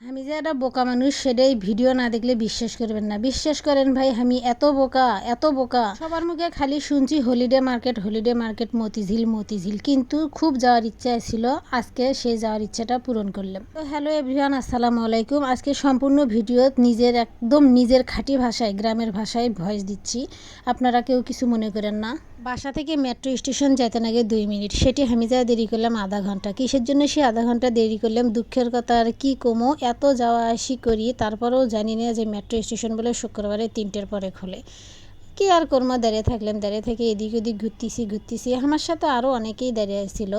আমি যে একটা বোকা মানুষ সেটাই ভিডিও না দেখলে বিশ্বাস করবেন না। বিশ্বাস করেন ভাই, আমি এত বোকা এত বোকা। সবার মুখে খালি শুনছি হলিডে মার্কেট মতিঝিল মতিঝিল, কিন্তু খুব যাওয়ার ইচ্ছা ছিল। আজকে সেই যাওয়ার ইচ্ছাটা পূরণ করলাম। তো হ্যালো এভরিওয়ান, আসসালামু আলাইকুম। আজকে সম্পূর্ণ ভিডিও নিজের খাঁটি ভাষায়, গ্রামের ভাষায় ভয়েস দিচ্ছি। আপনারা কেউ কিছু মনে করেন না। বাসা থেকে মেট্রো স্টেশন যেতে লাগে 2 মিনিট, সেটি আমি যা দেরি করলাম আধা ঘন্টা। কিসের জন্য সে আধা ঘন্টা দেরি করলাম, দুঃখের কথা আর কি কমো। এত যাওয়া আসি করি, তারপরেও জানি না যে মেট্রো স্টেশন বলে শুক্রবারে 3টের পরে খোলে। কি আর করবো, দাঁড়িয়ে থাকলাম। দাঁড়িয়ে থেকে এদিক ওদিক ঘুরতেছি। আমার সাথে আরও অনেকেই দাঁড়িয়ে ছিল।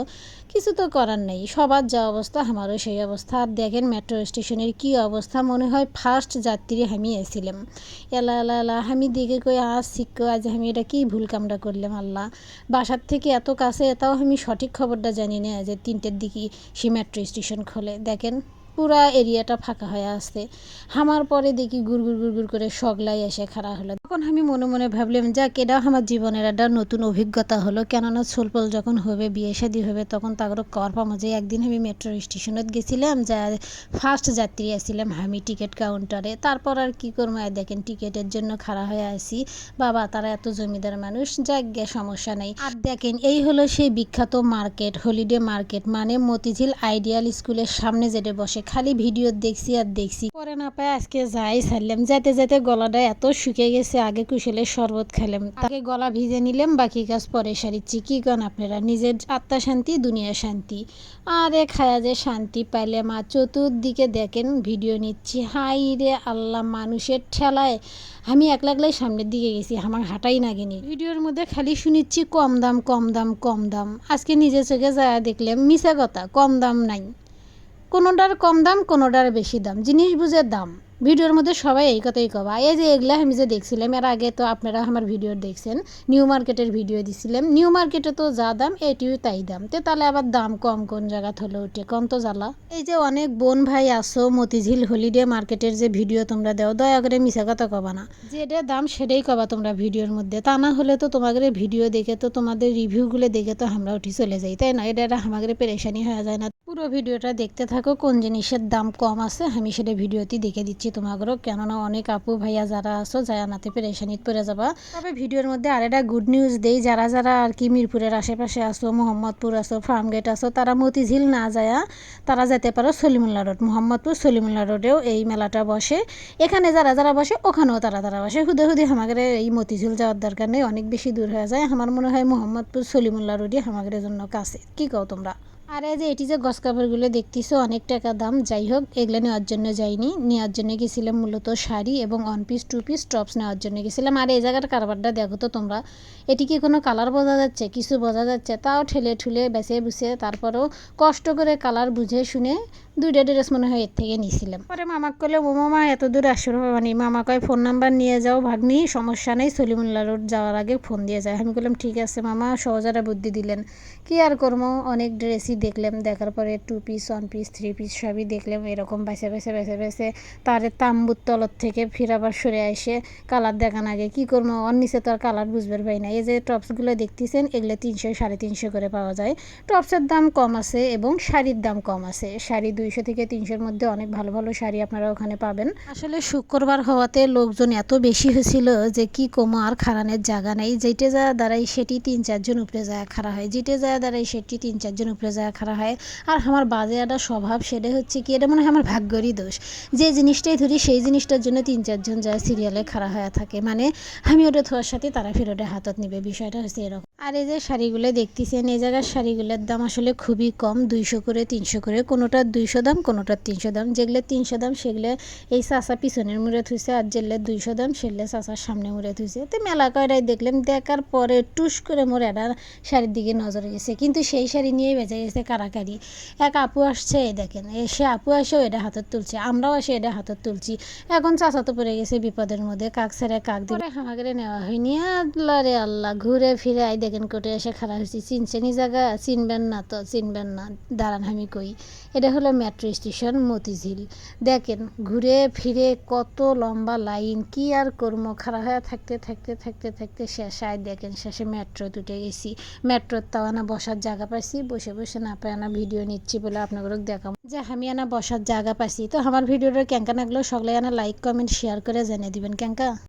কিছু তো করার নেই, সবার যা অবস্থা আমারও সেই অবস্থা। আর দেখেন মেট্রো স্টেশনের কি অবস্থা, মনে হয় ফার্স্ট যাত্রী আমি এসেছিলাম। এলা এলা এলা আমি দেখে কই আজ শিক্ষো, আজ আমি এটা কি ভুল কামটা করলাম। আল্লাহ, বাসার থেকে এত কাছে, তাও আমি সঠিক খবরটা জানি না যে 3টের দিকে সে মেট্রো স্টেশন খোলে। দেখেন পুরা এরিয়াটা ফাঁকা হয়ে আসছে। আমার পরে দেখি গুড় করে সগলাই এসে খাড়া হলো। তখন আমি মনে মনে ভাবলাম, যাক এটা আমার জীবনের একটা নতুন অভিজ্ঞতা হলো। কেননা ছোলপল যখন হবে, বিয়ে শাদী হবে, তখন তাগরও কর পামো যে একদিন আমি মেট্রো স্টেশনত গেছিলাম, যা ফার্স্ট যাত্রী আসছিলাম আমি টিকিট কাউন্টারে। তারপর আর কি করবো, দেখেন টিকিটের জন্য খাড়া হয়ে আসি। বাবা, তারা এত জমিদার মানুষ, যাক গে সমস্যা নেই। আর দেখেন এই হলো সেই বিখ্যাত মার্কেট, হলিডে মার্কেট, মানে মতিঝিল আইডিয়াল স্কুলের সামনে যেটা বসে। খালি ভিডিও দেখছি আর দেখছি, পরে না পায় আজকে যাই ছাড়লাম। যেতে যেতে গলাটা এত শুকিয়ে গেছে, আগে কুশলের শরবত খেলাম, আগে গলা ভিজে নিলাম, বাকি কাজ পরে সারিচ্ছি। কি কন আপনারা, নিজের আত্মা শান্তি দুনিয়া শান্তি। আরে খায়া যে শান্তি পাইলে মা। চতুর্দিকে দেখেন ভিডিও নিচ্ছি, হাই রে আল্লাহ, মানুষের ঠেলায় আমি একলাই সামনের দিকে গেছি, আমার হাঁটাই নাগিনি। ভিডিওর মধ্যে খালি শুনিচ্ছি কম দাম কম দাম কম দাম। আজকে নিজের চোখে যা দেখলাম মিছা কথা, কম দাম নাই। কোনোটার কম দাম, কোনোটার বেশি দাম, জিনিস বুঝে দাম। ভিডিওর মধ্যে সবাই এই কথাই কবা। এই যে এগুলা আমি যে দেখছিলাম এর আগে, তো আপনারা আমার ভিডিও দেখছেন, নিউ মার্কেটের ভিডিও দিছিলাম। নিউ মার্কেটে তো যা দাম এটিও তাই দাম, তো তাহলে আবার দাম কম কোন জায়গা হলে উঠে কম তো জ্বালা। এই যে অনেক বোন ভাই আসো, মতিঝিল হলিডে মার্কেটের যে ভিডিও তোমরা দাও, দয়া করে মিছা কথা কবা না। যেটা দাম সেটাই কবা তোমরা ভিডিওর মধ্যে, তা না হলে তো তোমাদের ভিডিও দেখে, তো তোমাদের রিভিউগুলো দেখে তো আমরা উঠি চলে যাই, তাই না? এটা আমাদের পেরেশানি হয়ে যায় না? পুরো ভিডিওটা দেখতে থাকো, কোন জিনিসের দাম কম আছে আমি সেটা ভিডিওতে দেখে দিচ্ছি তোমাদেরও। কেননা অনেক আপু ভাইয়া যারা আছো যায় নাতে পেরেশানিত পড়ে যাবা। তবে ভিডিওর মধ্যে আরেকটা গুড নিউজ দেই, যারা যারা আর কি মিরপুরের আশেপাশে আসো, মোহাম্মদপুর আসো, ফার্মগেট আসো, তারা মতিঝিল না যায় তারা যেতে পারো সলিমুল্লাহ রোড। মোহাম্মদপুর সলিমুল্লাহ রোডেও এই মেলাটা বসে। এখানে যারা যারা বসে ওখানেও তারা তারা বসে। হুদে আমাদের এই মতিঝিল যাওয়ার দরকার নেই, অনেক বেশি দূর হয়ে যায়। আমার মনে হয় মোহাম্মদপুর সলিমুল্লাহ রোডই আমাদের জন্য কাছে। কি কও তোমরা? আর এই যে এটি যে গস কাপড়গুলো দেখতেছো, অনেক টাকা দাম। যাই হোক, এগুলো নেওয়ার জন্য যাইনি, নেওয়ার জন্য গেছিলাম মূলত শাড়ি এবং 1 পিস 2 পিস টপস নেওয়ার জন্য গেছিলাম। আর এই জায়গার কারবারটা দেখো তো তোমরা, এটি কি কোনো কালার বোঝা যাচ্ছে? কিছু বোঝা যাচ্ছে? তাও ঠেলে ঠুলে বেছে বুঝে, তারপরেও কষ্ট করে কালার বুঝে শুনে 2টা ড্রেস মনে হয় এর থেকে নিয়েছিলাম। পরে মামাক কলে, ও মামা এত দূর আসর পাবানি। মামা কয় ফোন নাম্বার নিয়ে যাও ভাগ্নি, সমস্যা নেই, সলিমুল্লাহ রোড যাওয়ার আগে ফোন দিয়ে যায়। আমি বললাম ঠিক আছে মামা, সহজারা বুদ্ধি দিলেন। কি আর করবো, অনেক ড্রেসই দেখলাম, দেখার পরে 2 পিস 1 পিস 3 পিস সবই দেখলাম। এরকম বেছে তার তাম্বুর তলর থেকে ফির আবার সরে আসে কালার দেখান আগে। কি করবো, ওর নিচে তো আর কালার বুঝবার পাই না। এই যে টপসগুলো দেখতেছেন, এগুলো 300 350 করে পাওয়া যায়। টপসের দাম কম আছে এবং শাড়ির দাম কম আছে। শাড়ি 200 থেকে 300-র মধ্যে অনেক ভালো ভালো শাড়ি আপনারা ওখানে পাবেন। আসলে শুক্রবার হওয়াতে লোকজন এত বেশি হয়েছিল যে কি কমো, আর খাড়ানোর জায়গা নেই। যেটা যা দাঁড়াই সেটি 3-4 জন উপরে যায় খাড়া হয়, যেটা যায় দাঁড়াই সেটি 3-4 জন উপরে যায় খাড়া হয়। আর আমার বাজে একটা স্বভাব, সেটা হচ্ছে কি, এটা মনে হয় আমার ভাগ্যেরই দোষ। যে জিনিসটাই ধরি সেই জিনিসটার জন্য 3-4 জন যায় সিরিয়ালে খাড়া হয়ে থাকে, মানে আমি ওটা থোয়ার সাথে তারা ফেরোটে হাতত নিবে, বিষয়টা হচ্ছে এরকম। আর এই যে শাড়িগুলো দেখতেছেন, এই জায়গার শাড়িগুলোর দাম আসলে খুবই কম, 200 করে 300 করে, কোনোটার 200 দাম, কোনোটার 300 দাম। যেগুলো 300 দাম সেগুলো এই চাষা পিছনের মুড়ে থুইছে, আর যেগুলো 200 দাম সেগুলো চাষার সামনে মুড়ে থুইছে। তো মেলা কয়টাই দেখলাম, দেখার পরে টুস করে মোর একটা শাড়ির দিকে নজর গেছে, কিন্তু সেই শাড়ি নিয়েই বেঁচে গেছে কারাকারি। এক আপু আসছে, এই দেখেন, সে আপু এসেও এটা হাতত তুলছে, আমরাও এসে এটা হাতত তুলছি। এখন চাচা তো পড়ে গেছে বিপদের মধ্যে, কাক ছেড়ে কাক দিবে। আমাকে নেওয়া হয়নি। আল্লাহ রে আল্লাহ, ঘুরে ফিরে আই দেখেন কোটে এসে খাড়া হয়েছি। চিনছেনি জায়গা, চিনবেন না তো চিনবেন না, দাঁড়ান আমি কই। এটা হলো মেট্রো স্টেশন মতিঝিল। দেখেন ঘুরে ফিরে কত লম্বা লাইন, কি আর করবো, খাড়া হয়ে থাকতে শেষ। আয় দেখেন শেষে মেট্রো উঠে গেছি। মেট্রোর তাওয়ানা বসার জায়গা পাইছি, বসে বসে না পাই না ভিডিও নিচ্ছি বলে আপনাদের দেখাম যে আমি আনা বসার জায়গা পাইছি। তো আমার ভিডিওটা কেঙ্কা লাগলো সকলে আনা লাইক কমেন্ট শেয়ার করে জানিয়ে দিবেন কেঙ্কা।